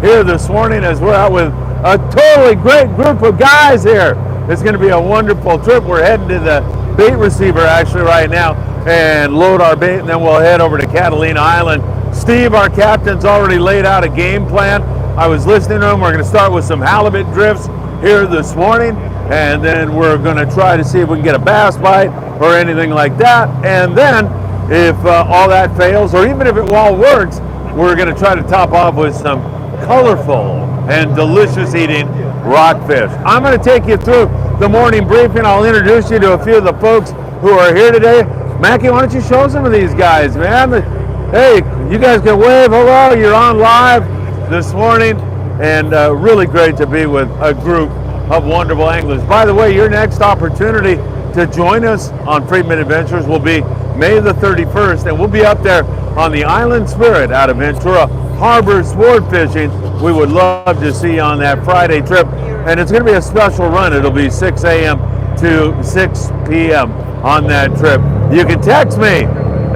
here this morning as we're out with a totally great group of guys here. It's going to be a wonderful trip. We're heading to the bait receiver actually right now and load our bait, and then we'll head over to Catalina Island. Steve, our captain's already laid out a game plan. I was listening to him. We're going to start with some halibut drifts here this morning, and then we're going to try to see if we can get a bass bite or anything like that. And then if all that fails, or even if it all works, we're going to try to top off with some colorful and delicious eating rockfish. I'm going to take you through the morning briefing. I'll introduce you to a few of the folks who are here today. Mackie, why don't you show some of these guys, man? Hey, you guys can wave hello. You're on live this morning, and really great to be with a group of wonderful anglers. By the way, your next opportunity to join us on Friedman Adventures will be May the 31st, and we'll be up there on the Island Spirit out of Ventura Harbor sport fishing. We would love to see you on that Friday trip, and it's going to be a special run. It'll be 6 a.m. to 6 p.m. on that trip. You can text me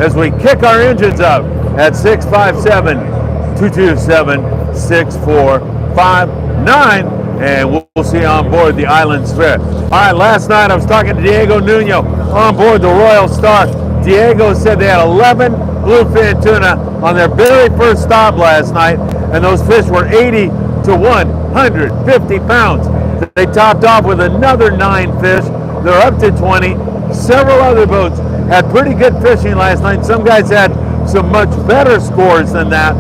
as we kick our engines up at 657-227-6459, and we'll see you on board the Island Spirit. All right, last night I was talking to Diego Nuno on board the Royal Star. Diego said they had 11 bluefin tuna on their very first stop last night, and those fish were 80 to 150 pounds. They topped off with another 9 fish. They're up to 20. Several other boats had pretty good fishing last night. Some guys had some much better scores than that.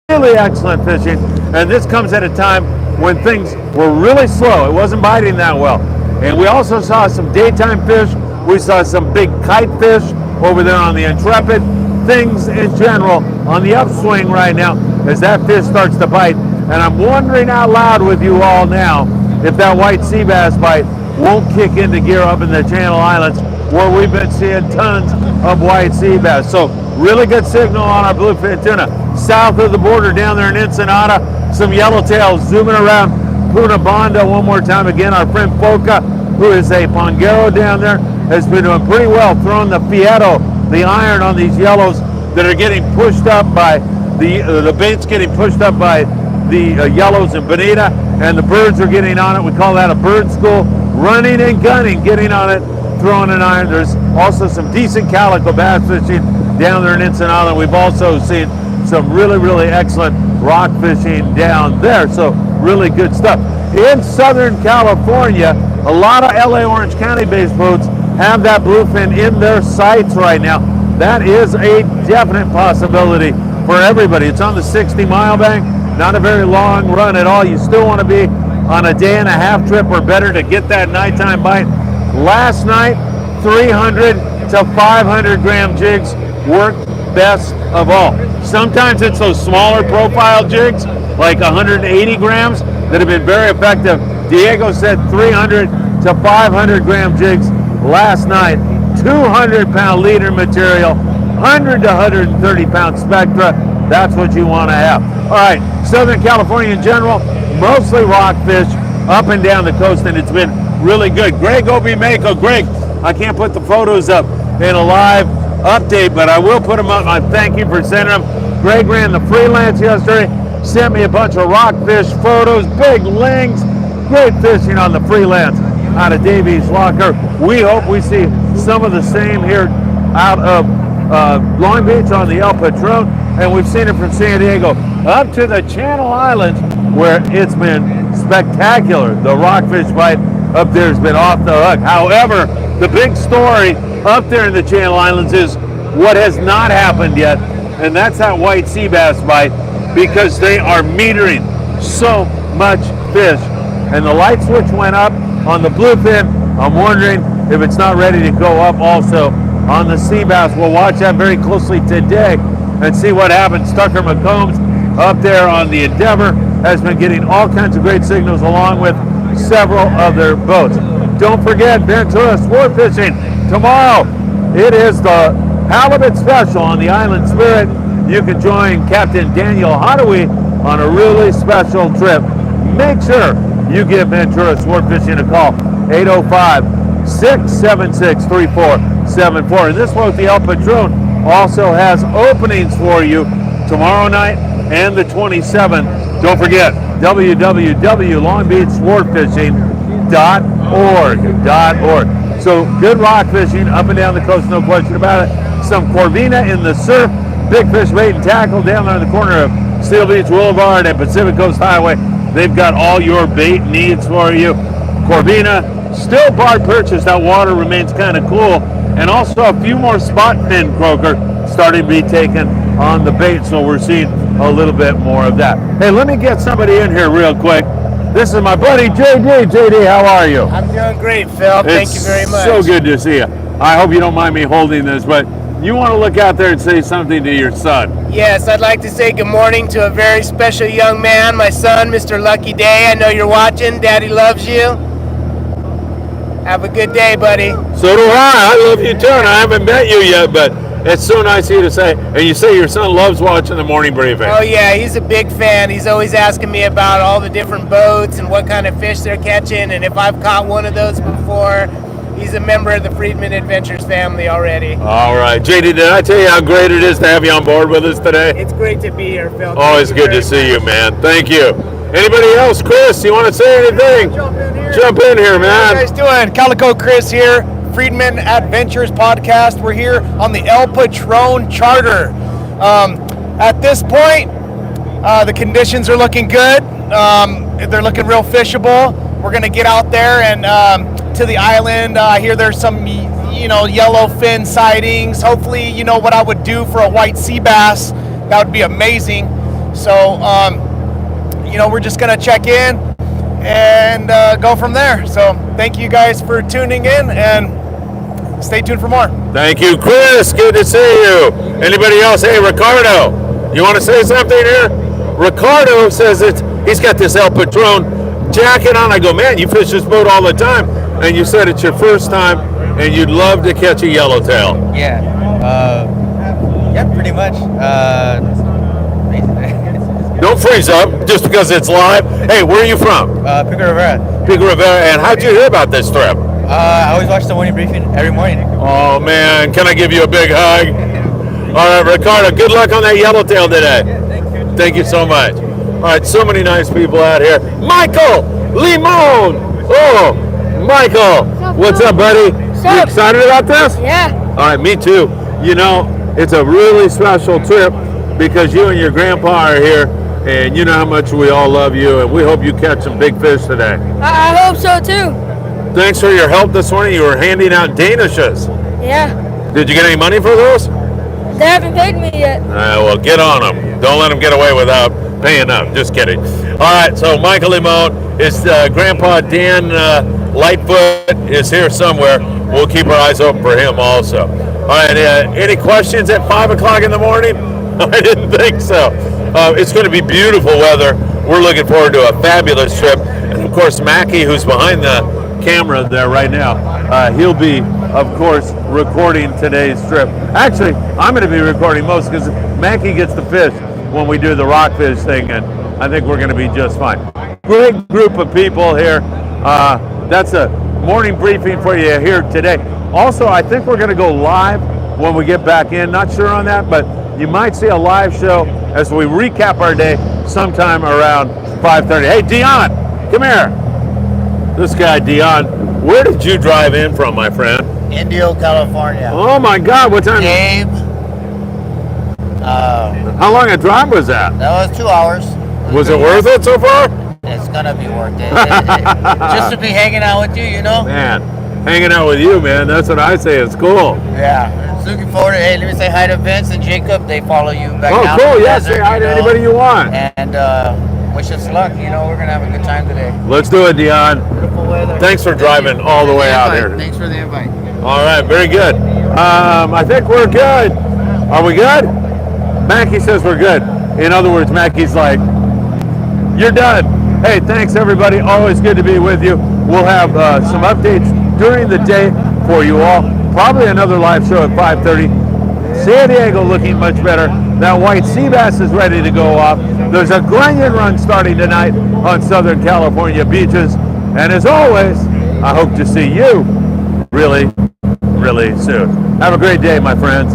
Really excellent fishing, and this comes at a time when things were really slow. It wasn't biting that well. And we also saw some daytime fish. We saw some big kite fish over there on the Intrepid. Things in general on the upswing right now as that fish starts to bite. And I'm wondering out loud with you all now if that white sea bass bite won't kick into gear up in the Channel Islands, where we've been seeing tons of white sea bass. So really good signal on our bluefin tuna. South of the border down there in Ensenada, some yellowtails zooming around Punta Banda one more time. Again, our friend Foca, who is a pongero down there, has been doing pretty well, throwing the fieto, the iron on these yellows that are getting pushed up by the bait's getting pushed up by the yellows in Bonita, and the birds are getting on it. We call that a bird school. Running and gunning, getting on it, throwing an iron. There's also some decent calico bass fishing down there in Ensenada. We've also seen some really, really excellent rock fishing down there. So really good stuff. In Southern California, a lot of LA Orange County based boats have that bluefin in their sights right now. That is a definite possibility for everybody. It's on the 60-mile bank, not a very long run at all. You still want to be on a day-and-a-half trip or better to get that nighttime bite. Last night, 300 to 500 gram jigs worked best of all. Sometimes it's those smaller profile jigs, like 180 grams, that have been very effective. Diego said 300 to 500 gram jigs last night. 200-pound leader material, 100 to 130 pound spectra. That's what you want to have. All right, Southern California in general, mostly rockfish up and down the coast, and it's been really good. Greg Obimeko, Greg, I can't put the photos up in a live update, but I will put them up. I thank you for sending them. Greg ran the freelance yesterday, sent me a bunch of rockfish photos, big lings, great fishing on the freelance out of Davies Locker. We hope we see some of the same here out of Long Beach on the El Patron, and we've seen it from San Diego up to the Channel Islands, where it's been spectacular. The rockfish bite up there has been off the hook. However, the big story up there in the Channel Islands is what has not happened yet, and that's that white sea bass bite, because they are metering so much fish. And the light switch went up on the bluefin. I'm wondering if it's not ready to go up also on the sea bass. We'll watch that very closely today and see what happens. Tucker McCombs up there on the Endeavor has been getting all kinds of great signals along with several other boats. Don't forget Ventura Sport Fishing tomorrow. It is the halibut special on the Island Spirit. You can join Captain Daniel Hadaway on a really special trip. Make sure you give Ventura Sport Fishing a call, 805-676-3474. And this boat, the El Patron, also has openings for you tomorrow night and the 27th Don't forget, www.longbeachsportfishing.org. So good rock fishing up and down the coast, no question about it. Some Corvina in the surf, big fish bait and tackle down there in the corner of Steel Beach Boulevard and Pacific Coast Highway. They've got all your bait needs for you. Corvina, still barred purchase. That water remains kind of cool. And also a few more spot fin croaker starting to be taken on the bait, so we're seeing a little bit more of that. Hey, let me get somebody in here real quick. This is my buddy JD. JD, how are you? I'm doing great, Phil. Thank you very much. So good to see you. I hope you don't mind me holding this, but you want to look out there and say something to your son. Yes, I'd like to say good morning to a very special young man, my son, Mr. Lucky Day. I know you're watching. Daddy loves you. Have a good day, buddy. So do I. I love you too, and I haven't met you yet, but it's so nice of you to say. And you say your son loves watching the morning briefing. Oh, yeah, he's a big fan. He's always asking me about all the different boats and what kind of fish they're catching, and if I've caught one of those before. He's a member of the Friedman Adventures family already. All right. JD, did I tell you how great it is to have you on board with us today? It's great to be here, Phil. Always good to see you, man. Thank you. Anybody else? Chris, you want to say anything? Jump in here, man. How you guys doing? Calico Chris here, Friedman Adventures podcast. We're here on the El Patron charter. At this point, the conditions are looking good. They're looking real fishable. We're going to get out there and to the island. I hear there's some, yellowfin sightings. Hopefully, what I would do for a white sea bass. That would be amazing. So, we're just going to check in and go from there. So thank you guys for tuning in and stay tuned for more. Thank you, Chris. Good to see you. Anybody else? Hey, Ricardo, you want to say something here? Ricardo says he's got this El Patron jacket on. I go, man, you fish this boat all the time. And you said it's your first time and you'd love to catch a yellowtail. Yeah. Pretty much. Don't freeze up just because it's live. Hey, where are you from? Pico Rivera. Pico Rivera. And how'd you hear about this trip? I always watch the morning briefing every morning. Oh, man. Can I give you a big hug? All right, Ricardo, good luck on that yellowtail today. Yeah, thank you. Thank you so much. All right, so many nice people out here. Michael Limon. Oh, Michael. What's up, buddy? You excited about this? Yeah. All right, me too. It's a really special trip because you and your grandpa are here, and you know how much we all love you, and we hope you catch some big fish today. I hope so too. Thanks for your help this morning. You were handing out danishes. Yeah. Did you get any money for those? They haven't paid me yet. Well, get on them. Don't let them get away without paying up. Just kidding. All right, so Michael Limon, his grandpa Dan Lightfoot is here somewhere. We'll keep our eyes open for him also. All right, any questions at 5 o'clock in the morning? I didn't think so. It's going to be beautiful weather. We're looking forward to a fabulous trip. And, of course, Mackie, who's behind the camera there right now, he'll be, of course, recording today's trip. Actually, I'm going to be recording most because Mackie gets the fish when we do the rockfish thing, and I think we're going to be just fine. Great group of people here. That's a morning briefing for you here today. Also, I think we're going to go live when we get back in. Not sure on that, but you might see a live show as we recap our day sometime around 5:30. Hey, Dion, come here. This guy, Dion, where did you drive in from, my friend? Indio, California. Oh my God, what time? Gabe. How long a drive was that? That was 2 hours. Was it worth it so far? It's gonna be worth it. Just to be hanging out with you, Man, hanging out with you, man, that's what I say, it's cool. Yeah. Just looking forward to, hey, let me say hi to Vince and Jacob. They follow you back Oh, down cool, to the yeah, desert, say hi to anybody you want. And wish us luck. We're gonna have a good time today. Let's do it, Dion. Beautiful weather. Thanks for driving all the way out here. Thanks for the invite. All right, very good. I think we're good. Are we good? Mackie says we're good. In other words, Mackie's like, you're done. Hey, thanks everybody. Always good to be with you. We'll have some updates during the day for you all. Probably another live show at 5:30. San Diego looking much better. That white sea bass is ready to go off. There's a Glenyon run starting tonight on Southern California beaches. And as always, I hope to see you really, really soon. Have a great day, my friends.